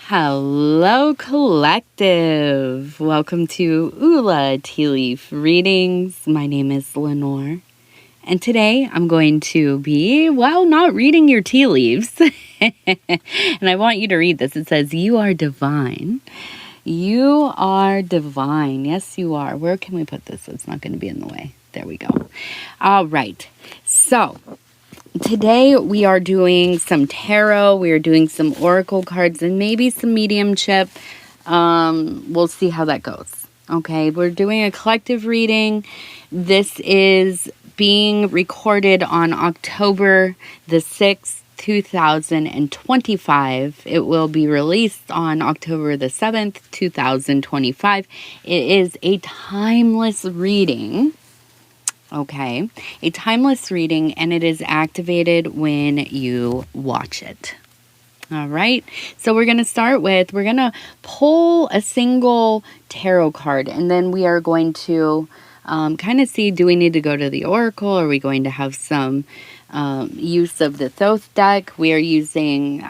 Hello, collective. Welcome to Ula Tea Leaf Readings. My name is Lenor, and today I'm going to be, not reading your tea leaves. And I want you to read this. It says, "You are divine. You are divine." Yes, you are. Where can we put this so it's not going to be in the way? There we go. All right. So, today we are doing some tarot, we are doing some oracle cards, and maybe some mediumship. We'll see how that goes. Okay, we're doing a collective reading. This is being recorded on October the 6th, 2025. It will be released on October the 7th, 2025. It is a timeless reading. Okay, a timeless reading, and it is activated when you watch it. All right, so we're going to pull a single tarot card, and then we are going to kind of see, do we need to go to the oracle? Are we going to have some use of the Thoth deck? We are using,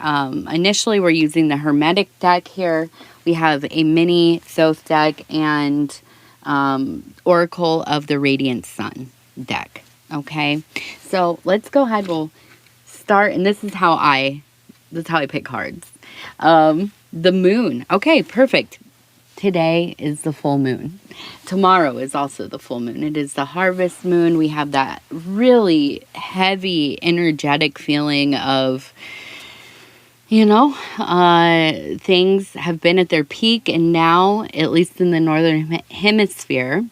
initially we're using the Hermetic deck here. We have a mini Thoth deck and Oracle of the Radiant Sun deck. Okay, so let's go ahead. We'll start, and this is how I pick cards. The moon. Okay, perfect. Today is the full moon. Tomorrow is also the full moon. It is the harvest moon. We have that really heavy, energetic feeling of, things have been at their peak, and now, at least in the northern hemisphere,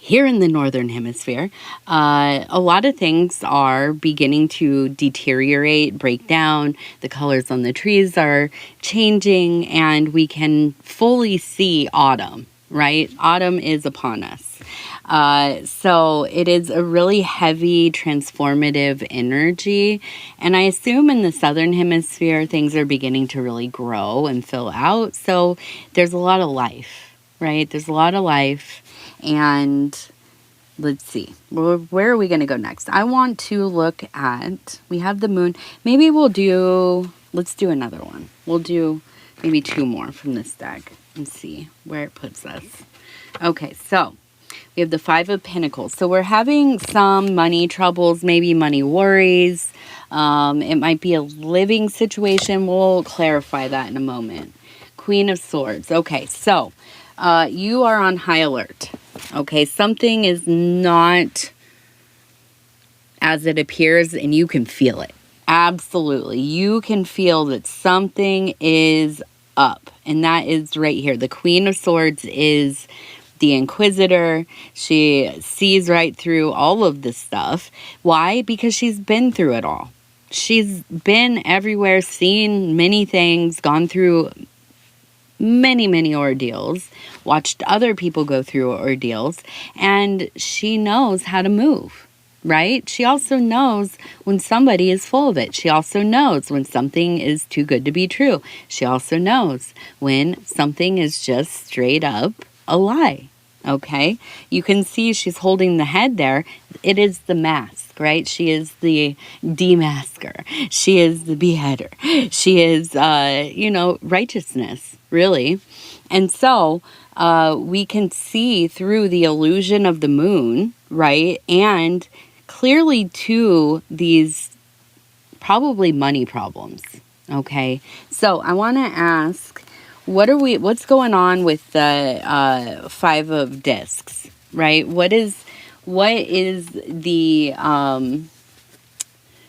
here in the northern hemisphere, a lot of things are beginning to deteriorate, break down. The colors on the trees are changing, and we can fully see autumn, right? Autumn is upon us. So it is a really heavy, transformative energy. And I assume in the southern hemisphere, things are beginning to really grow and fill out. So there's a lot of life, right? There's a lot of life. And let's see, where are we going to go next? I want to look at, we have the moon. Maybe let's do another one. We'll do maybe two more from this deck and see where it puts us. Okay, so we have the Five of Pentacles. So we're having some money troubles, maybe money worries. It might be a living situation. We'll clarify that in a moment. Queen of Swords. Okay, so you are on high alert. Okay, something is not as it appears, and you can feel it. Absolutely. You can feel that something is up, and that is right here. The Queen of Swords is the Inquisitor. She sees right through all of this stuff. Why? Because she's been through it all. She's been everywhere, seen many things, gone through many ordeals, watched other people go through ordeals, and she knows how to move, right? She also knows when somebody is full of it. She also knows when something is too good to be true. She also knows when something is just straight up a lie. Okay, you can see she's holding the head there. It is the mask, right? She is the demasker. She is the beheader. She is, righteousness, really. And so we can see through the illusion of the moon, right? And clearly to these probably money problems. Okay, so I want to ask, what's going on with the Five of Discs, right? What is the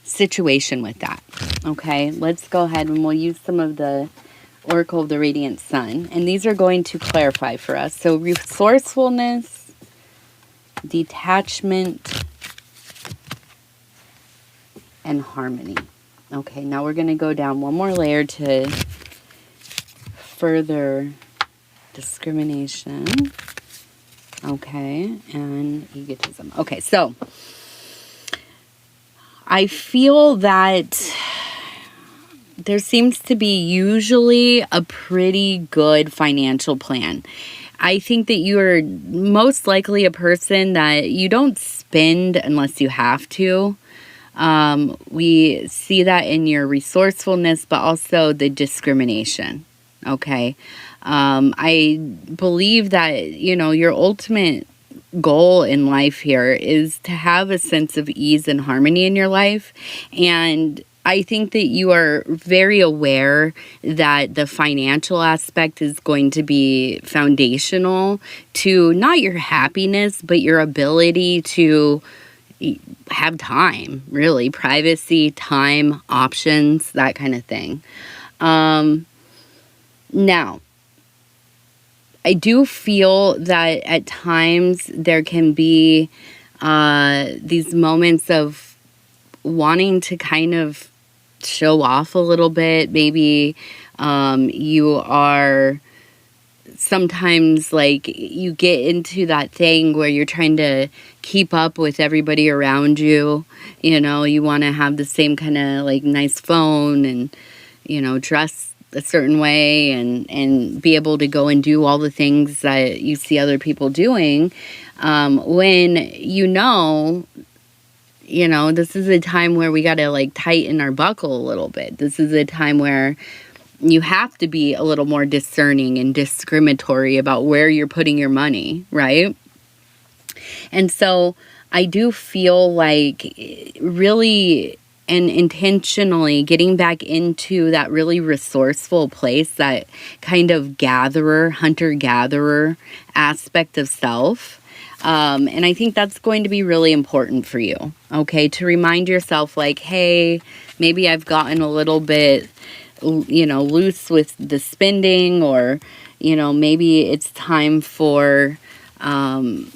situation with that? Okay, let's go ahead and we'll use some of the Oracle of the Radiant Sun, and these are going to clarify for us. So resourcefulness, detachment, and harmony. Okay, now we're going to go down one more layer to further discrimination. Okay, and egotism. Okay, so I feel that there seems to be usually a pretty good financial plan. I think that you are most likely a person that you don't spend unless you have to. We see that in your resourcefulness, but also the discrimination. Okay. I believe that, your ultimate goal in life here is to have a sense of ease and harmony in your life. And I think that you are very aware that the financial aspect is going to be foundational to not your happiness, but your ability to have time, really, privacy, time, options, that kind of thing. Now, I do feel that at times there can be these moments of wanting to kind of show off a little bit. Maybe you are sometimes like you get into that thing where you're trying to keep up with everybody around you. You want to have the same kind of like nice phone and, dress a certain way and be able to go and do all the things that you see other people doing. When this is a time where we got to like tighten our buckle a little bit. This is a time where you have to be a little more discerning and discriminatory about where you're putting your money, right? And so I do feel like really and intentionally getting back into that really resourceful place, that kind of hunter-gatherer aspect of self. And I think that's going to be really important for you, okay? To remind yourself like, hey, maybe I've gotten a little bit, loose with the spending, or, maybe it's time for, kind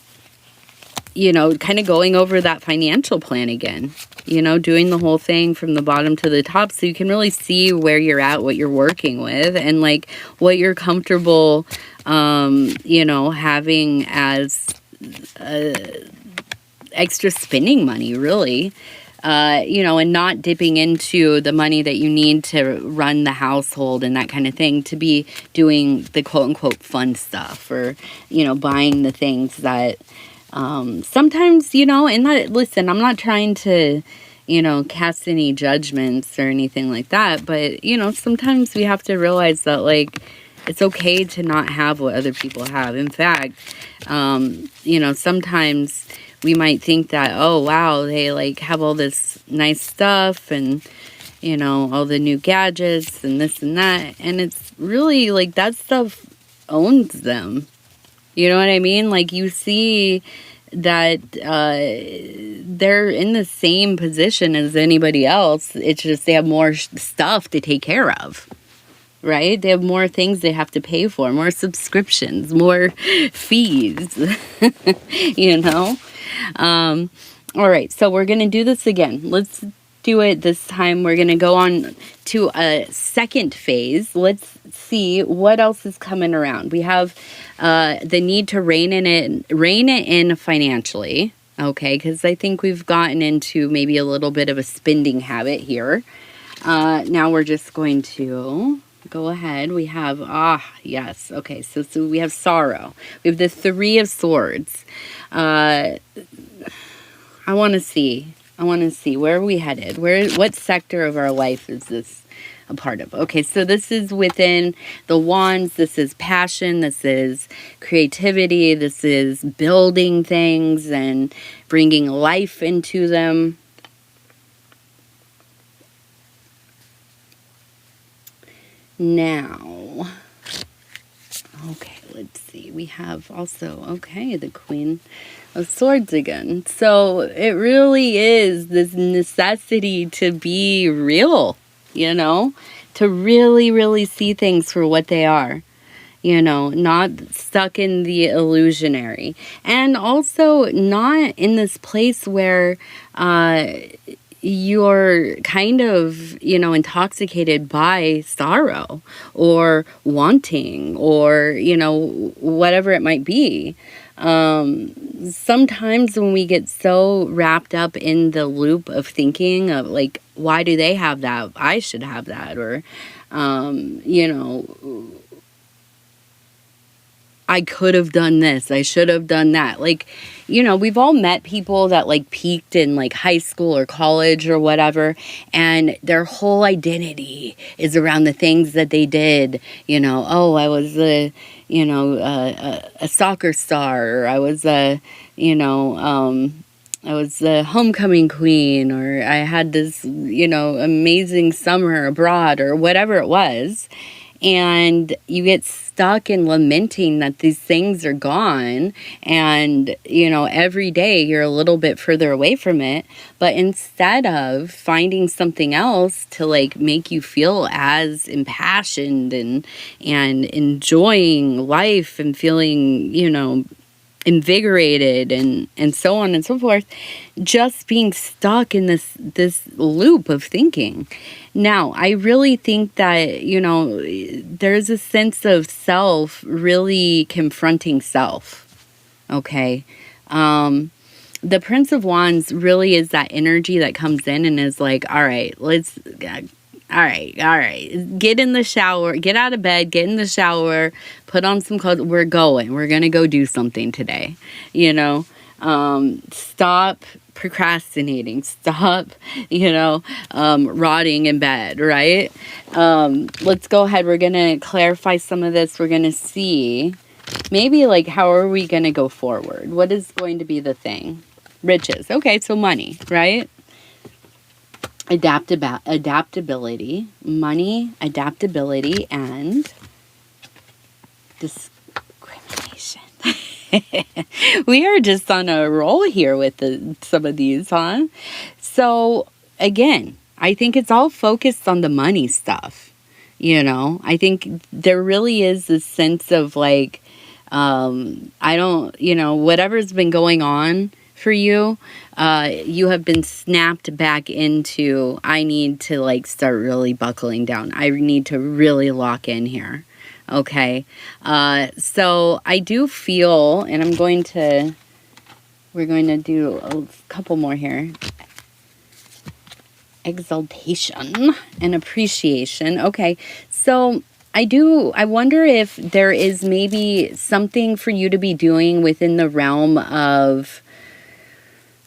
of going over that financial plan again, doing the whole thing from the bottom to the top so you can really see where you're at, what you're working with, and like what you're comfortable, having as extra spending money, really. And not dipping into the money that you need to run the household and that kind of thing, to be doing the quote-unquote fun stuff, or, buying the things that sometimes, and that, listen, I'm not trying to, cast any judgments or anything like that, but, sometimes we have to realize that, like, it's okay to not have what other people have. In fact, sometimes we might think that, oh, wow, they like have all this nice stuff and, all the new gadgets and this and that. And it's really like that stuff owns them. You know what I mean? Like you see that they're in the same position as anybody else. It's just they have more stuff to take care of. Right? They have more things they have to pay for, more subscriptions, more fees, All right, so we're going to do this again. Let's do it this time. We're going to go on to a second phase. Let's see what else is coming around. We have the need to rein it in financially, okay, because I think we've gotten into maybe a little bit of a spending habit here. Now we're just going to go ahead. We have, yes. Okay. So we have sorrow. We have the Three of Swords. I want to see where are we headed? What sector of our life is this a part of? Okay. So this is within the Wands. This is passion. This is creativity. This is building things and bringing life into them. Now, okay, let's see. We have also, the Queen of Swords again. So it really is this necessity to be real, to really, really see things for what they are, not stuck in the illusionary. And also not in this place where, you're kind of, intoxicated by sorrow or wanting or, whatever it might be. Sometimes when we get so wrapped up in the loop of thinking of like, why do they have that? I should have that. Or, I could have done this. I should have done that. Like, you know, we've all met people that like peaked in like high school or college or whatever, and their whole identity is around the things that they did. You know, oh, I was a soccer star, or I was I was the homecoming queen, or I had this, amazing summer abroad, or whatever it was. And you get stuck in lamenting that these things are gone. And, every day you're a little bit further away from it. But instead of finding something else to like make you feel as impassioned and enjoying life and feeling, invigorated and so on and so forth, just being stuck in this loop of thinking. Now, I really think that, there's a sense of self really confronting self. Okay. The Prince of Wands really is that energy that comes in and is like, all right, all right. Get in the shower, get out of bed, get in the shower, put on some clothes. We're going to go do something today. Stop procrastinating, stop, rotting in bed, right? Let's go ahead. We're going to clarify some of this. We're going to see maybe like, how are we going to go forward? What is going to be the thing? Riches. Okay. So money, right? Adaptability, money, adaptability, and discrimination. We are just on a roll here with some of these, huh? So, again, I think it's all focused on the money stuff. I think there really is this sense of like, whatever's been going on for you, you have been snapped back into, I need to like start really buckling down. I need to really lock in here. Okay. So I do feel, and we're going to do a couple more here. Exaltation and appreciation. Okay. So I wonder if there is maybe something for you to be doing within the realm of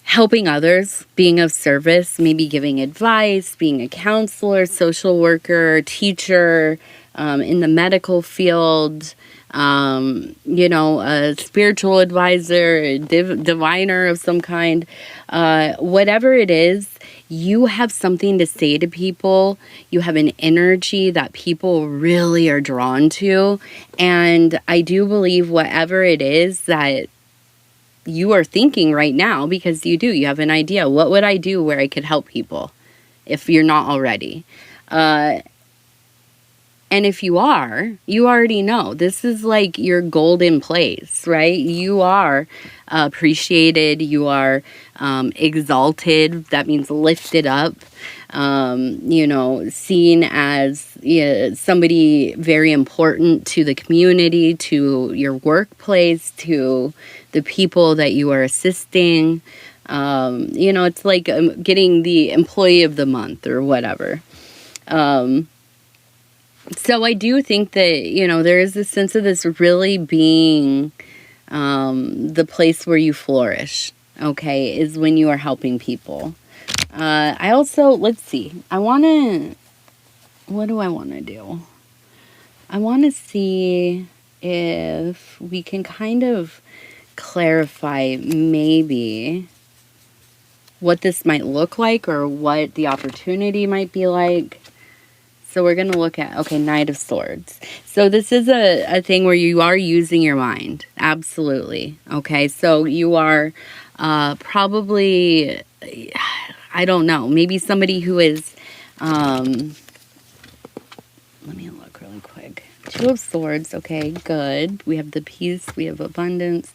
helping others, being of service, maybe giving advice, being a counselor, social worker, teacher, in the medical field, a spiritual advisor, a diviner of some kind, whatever it is, you have something to say to people. You have an energy that people really are drawn to. And I do believe whatever it is that you are thinking right now, because you have an idea. What would I do where I could help people if you're not already? And if you are, you already know. This is like your golden place, right? You are appreciated. You are exalted. That means lifted up. Seen as somebody very important to the community, to your workplace, to the people that you are assisting. It's like getting the employee of the month or whatever. So I do think that, there is a sense of this really being the place where you flourish, okay, is when you are helping people. I also, let's see, what do I want to do? I want to see if we can kind of clarify maybe what this might look like or what the opportunity might be like. So we're going to look at, okay, Knight of Swords. So this is a thing where you are using your mind. Absolutely. Okay, so you are probably, I don't know, maybe somebody who is, let me look really quick. Two of Swords. Okay, good. We have the peace. We have abundance.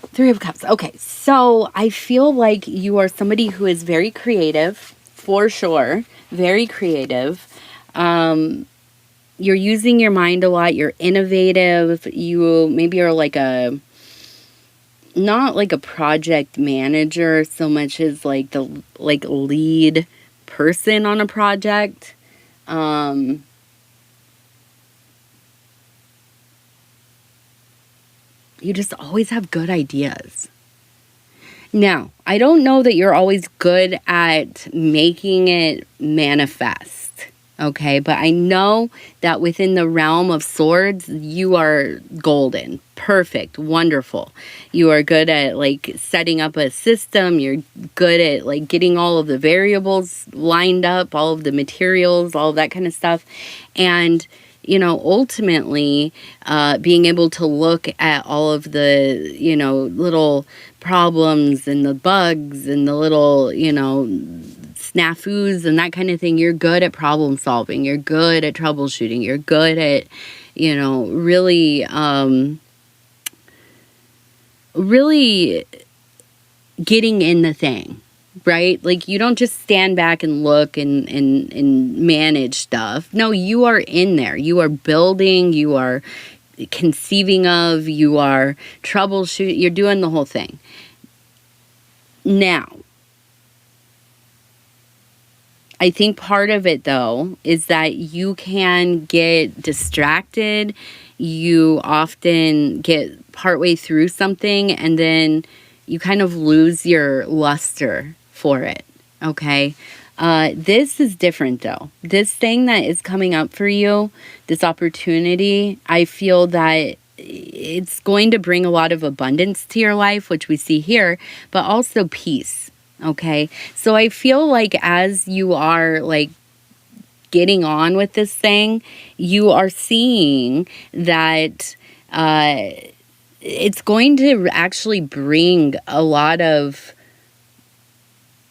Three of Cups. Okay, so I feel like you are somebody who is very creative, for sure. Very creative. You're using your mind a lot. You're innovative. You maybe are like not like a project manager so much as like the lead person on a project. You just always have good ideas. Now, I don't know that you're always good at making it manifest, okay? But I know that within the realm of swords, you are golden, perfect, wonderful. You are good at like setting up a system. You're good at like getting all of the variables lined up, all of the materials, all of that kind of stuff. And ultimately, being able to look at all of the, little problems and the bugs and the little, snafus and that kind of thing. You're good at problem solving. You're good at troubleshooting. You're good at, really, really getting in the thing. Right? Like, you don't just stand back and look and manage stuff. No, you are in there. You are building, you are conceiving of, you are troubleshooting, you're doing the whole thing. Now, I think part of it, though, is that you can get distracted. You often get partway through something and then you kind of lose your luster for it, okay? This is different, though. This thing that is coming up for you, this opportunity, I feel that it's going to bring a lot of abundance to your life, which we see here, but also peace, okay? So I feel like as you are, like, getting on with this thing, you are seeing that it's going to actually bring a lot of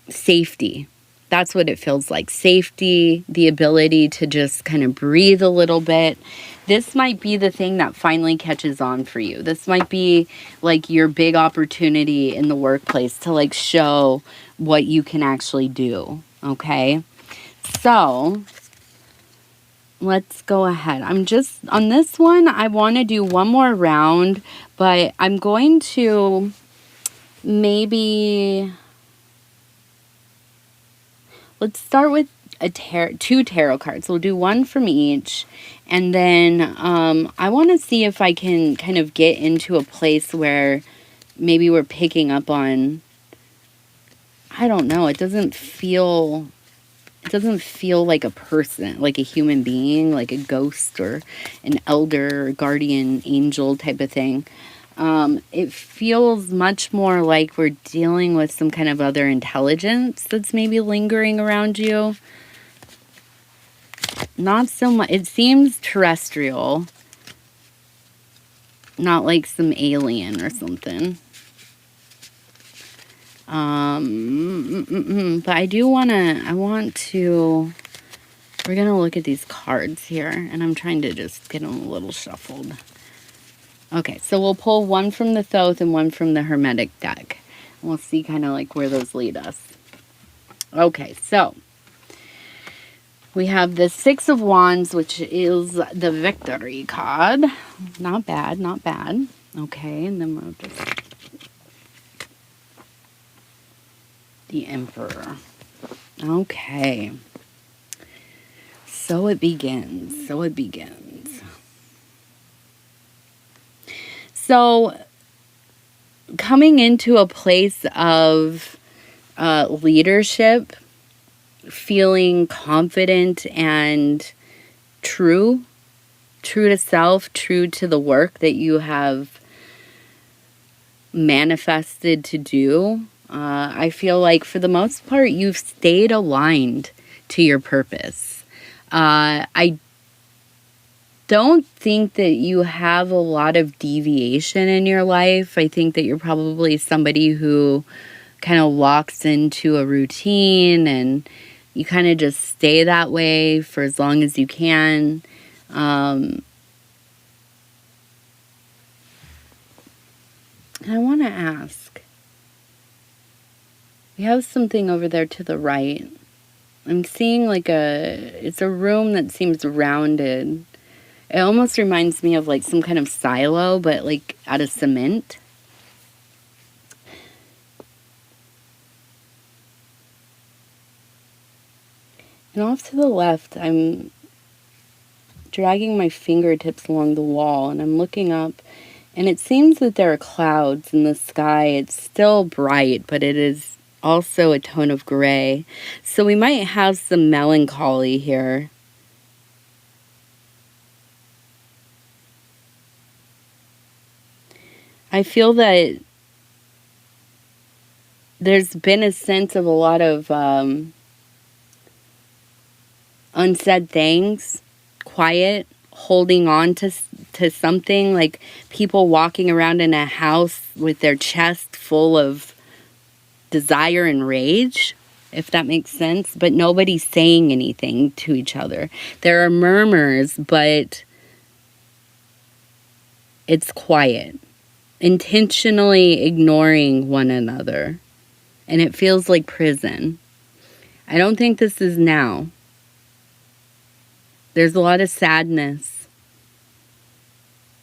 safety. That's what it feels like. Safety, the ability to just kind of breathe a little bit. This might be the thing that finally catches on for you. This might be like your big opportunity in the workplace to like show what you can actually do. Okay? So let's go ahead. I'm just on this one. I want to do one more round, but I'm going to maybe let's start with two tarot cards. We'll do one from each, and then I want to see if I can kind of get into a place where maybe we're picking up on, I don't know, it doesn't feel like a person, like a human being, like a ghost or an elder or guardian angel type of thing. It feels much more like we're dealing with some kind of other intelligence that's maybe lingering around you. Not so much. It seems terrestrial, not like some alien or something. But I want to, we're going to look at these cards here, and I'm trying to just get them a little shuffled. Okay, so we'll pull one from the Thoth and one from the Hermetic deck. And we'll see kind of like where those lead us. Okay, so we have the Six of Wands, which is the victory card. Not bad, not bad. Okay, and then we'll just... the Emperor. Okay. So it begins. So coming into a place of leadership, feeling confident and true to self, true to the work that you have manifested to do. I feel like for the most part, you've stayed aligned to your purpose. I don't think that you have a lot of deviation in your life. I think that you're probably somebody who kind of locks into a routine and you kind of just stay that way for as long as you can. And I want to ask, we have something over there to the right. I'm seeing like it's a room that seems rounded. It almost reminds me of like some kind of silo, but like out of cement. And off to the left, I'm dragging my fingertips along the wall and I'm looking up And it seems that there are clouds in the sky. It's still bright, but it is also a tone of gray. So we might have some melancholy here. I feel that there's been a sense of a lot of unsaid things, quiet, holding on to something, like people walking around in a house with their chest full of desire and rage, if that makes sense, but nobody's saying anything to each other. There are murmurs, but it's quiet, intentionally ignoring one another, and it feels like prison. I don't think this is now. There's a lot of sadness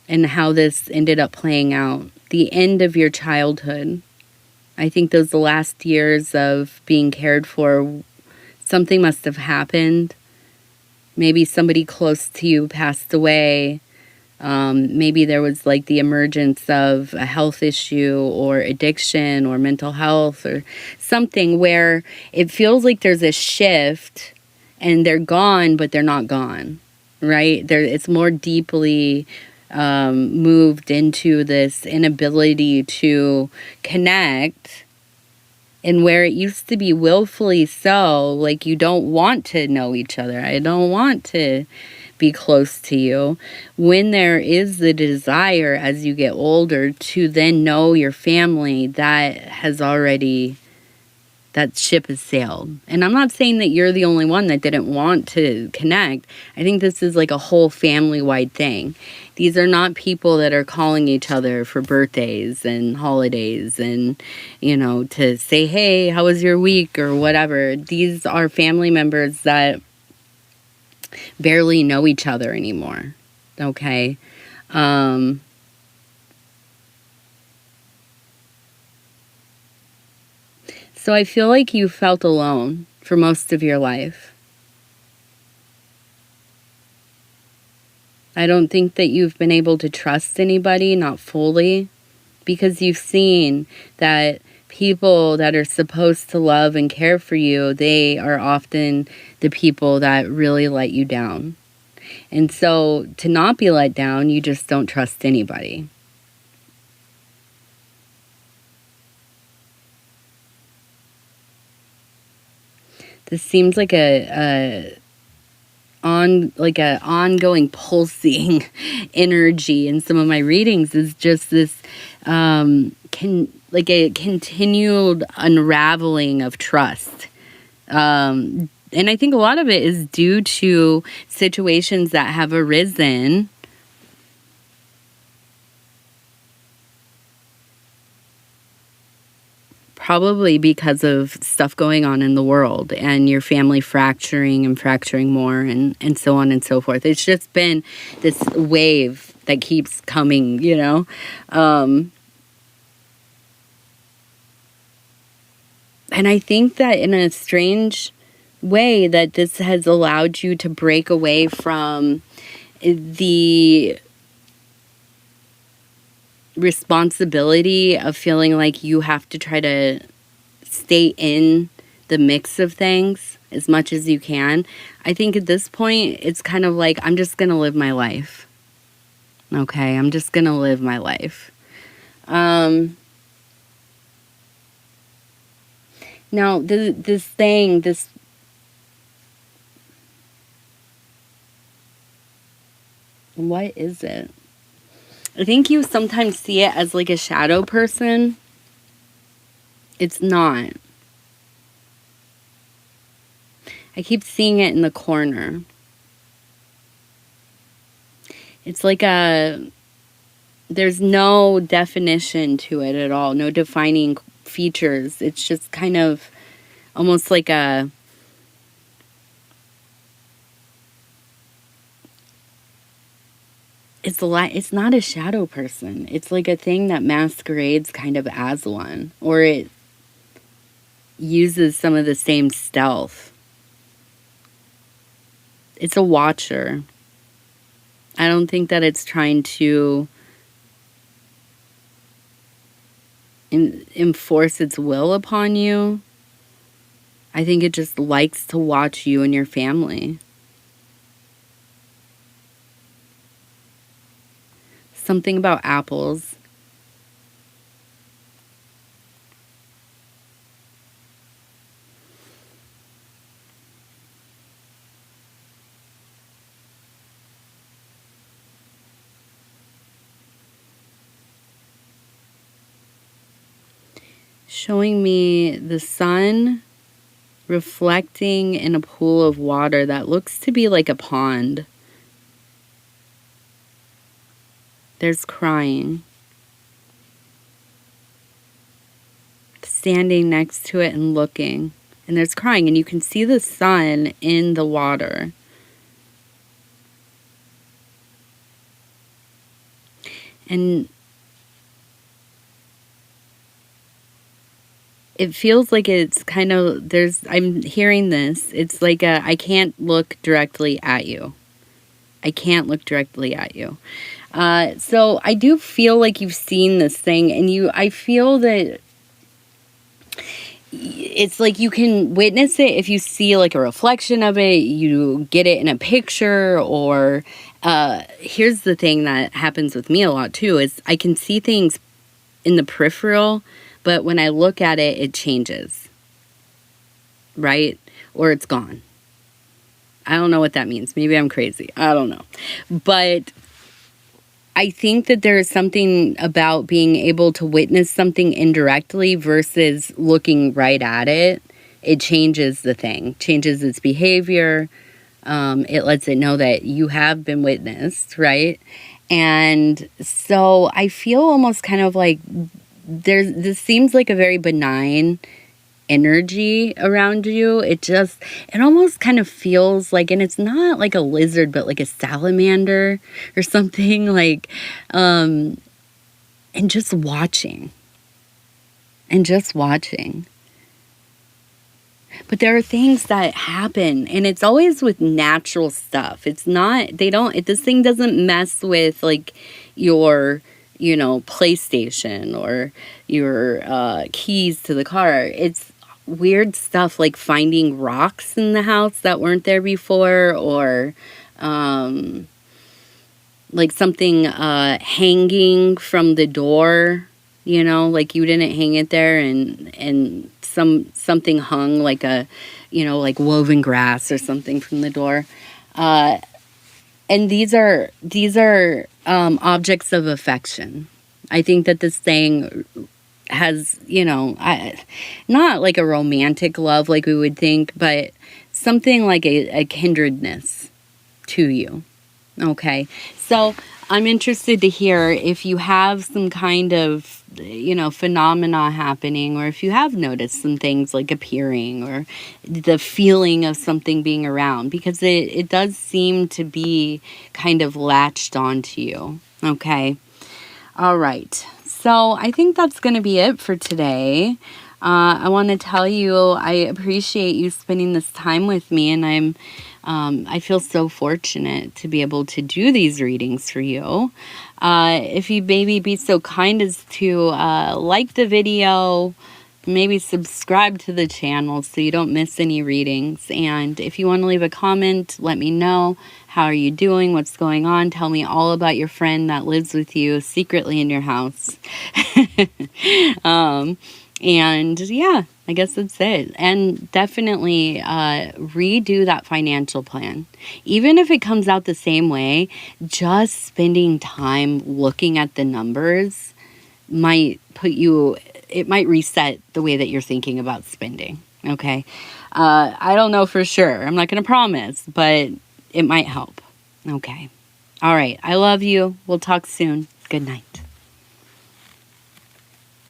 in how this ended up playing out. The end of your childhood. I think those last years of being cared for, something must have happened. Maybe somebody close to you passed away. Maybe there was like the emergence of a health issue or addiction or mental health or something where it feels like there's a shift and they're gone, but they're not gone, right? It's more deeply moved into this inability to connect. And where it used to be willfully so, like you don't want to know each other. I don't want to be close to you. When there is the desire as you get older to then know your family, that ship has sailed. And I'm not saying that you're the only one that didn't want to connect. I think this is like a whole family-wide thing. These are not people that are calling each other for birthdays and holidays and, to say, hey, how was your week or whatever. These are family members that barely know each other anymore. Okay? So I feel like you felt alone for most of your life. I don't think that you've been able to trust anybody, not fully, because you've seen that people that are supposed to love and care for you, they are often the people that really let you down. And so to not be let down, you just don't trust anybody. This seems like a ongoing pulsing energy in some of my readings. Is just this a continued unraveling of trust. And I think a lot of it is due to situations that have arisen probably because of stuff going on in the world and your family fracturing and fracturing more and so on and so forth. It's just been this wave that keeps coming, And I think that in a strange way that this has allowed you to break away from the responsibility of feeling like you have to try to stay in the mix of things as much as you can. I think at this point, it's kind of like, I'm just going to live my life. Okay, I'm just going to live my life. Now, this thing, what is it? I think you sometimes see it as like a shadow person. It's not. I keep seeing it in the corner. It's like there's no definition to it at all, no defining features. It's just kind of almost like it's not a shadow person. It's like a thing that masquerades kind of as one, or it uses some of the same stealth. It's a watcher. I don't think that it's trying to enforce its will upon you. I think it just likes to watch you and your family. Something about apples. Showing me the sun reflecting in a pool of water that looks to be like a pond. There's crying. Standing next to it and looking. And there's crying, and you can see the sun in the water. And it feels like it's kind of, I'm hearing this. It's like I can't look directly at you. I can't look directly at you. So I do feel like you've seen this thing, and I feel that it's like you can witness it if you see like a reflection of it, you get it in a picture, or here's the thing that happens with me a lot too, is I can see things in the peripheral, but when I look at it, it changes, right? Or it's gone. I don't know what that means. Maybe I'm crazy. I don't know. But I think that there is something about being able to witness something indirectly versus looking right at it. It changes the thing, changes its behavior. It lets it know that you have been witnessed, right? And so I feel almost kind of like this seems like a very benign energy around you. It almost kind of feels like, and it's not like a lizard, but like a salamander or something, like, and just watching. But there are things that happen, and it's always with natural stuff. This thing doesn't mess with like your, PlayStation or your keys to the car. It's weird stuff like finding rocks in the house that weren't there before, or like something hanging from the door, like you didn't hang it there, and something hung like like woven grass or something from the door. And these are objects of affection. I think that this thing has, not like a romantic love like we would think, but something like a kindredness to you. Okay. So I'm interested to hear if you have some kind of, phenomena happening, or if you have noticed some things like appearing, or the feeling of something being around, because it does seem to be kind of latched onto you. Okay. All right. So I think that's going to be it for today. I want to tell you, I appreciate you spending this time with me, and I feel so fortunate to be able to do these readings for you. If you maybe be so kind as to like the video, maybe subscribe to the channel so you don't miss any readings. And if you want to leave a comment, let me know. How are you doing? What's going on? Tell me all about your friend that lives with you secretly in your house. And yeah, I guess that's it. And definitely redo that financial plan. Even if it comes out the same way, just spending time looking at the numbers might reset the way that you're thinking about spending. Okay. I don't know for sure. I'm not going to promise, but it might help. Okay. All right. I love you. We'll talk soon. Good night.